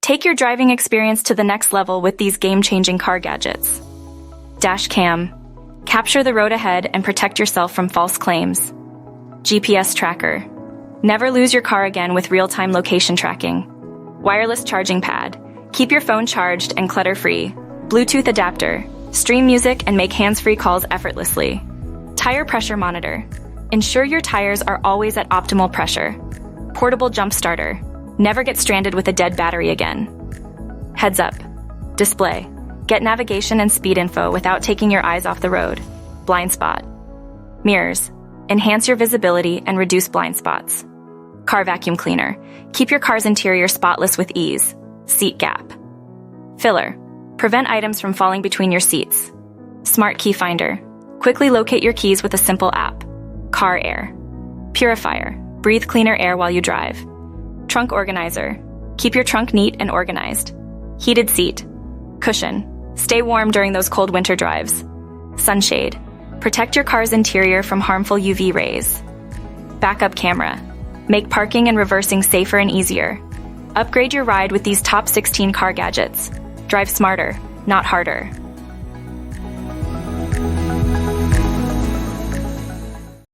Take your driving experience to the next level with these game-changing car gadgets. Dash cam. Capture the road ahead and protect yourself from false claims. GPS tracker. Never lose your car again with real-time location tracking. Wireless charging pad. Keep your phone charged and clutter-free. Bluetooth adapter. Stream music and make hands-free calls effortlessly. Tire pressure monitor. Ensure your tires are always at optimal pressure. Portable jump starter. Never get stranded with a dead battery again. Heads up. Display. Get navigation and speed info without taking your eyes off the road. Blind spot. Mirrors. Enhance your visibility and reduce blind spots. Car vacuum cleaner. Keep your car's interior spotless with ease. Seat gap. Filler. Prevent items from falling between your seats. Smart key finder. Quickly locate your keys with a simple app. Car air. Purifier. Breathe cleaner air while you drive. Trunk organizer. Keep your trunk neat and organized. Heated seat. Cushion. Stay warm during those cold winter drives. Sunshade. Protect your car's interior from harmful UV rays. Backup camera. Make parking and reversing safer and easier. Upgrade your ride with these top 16 car gadgets. Drive smarter, not harder.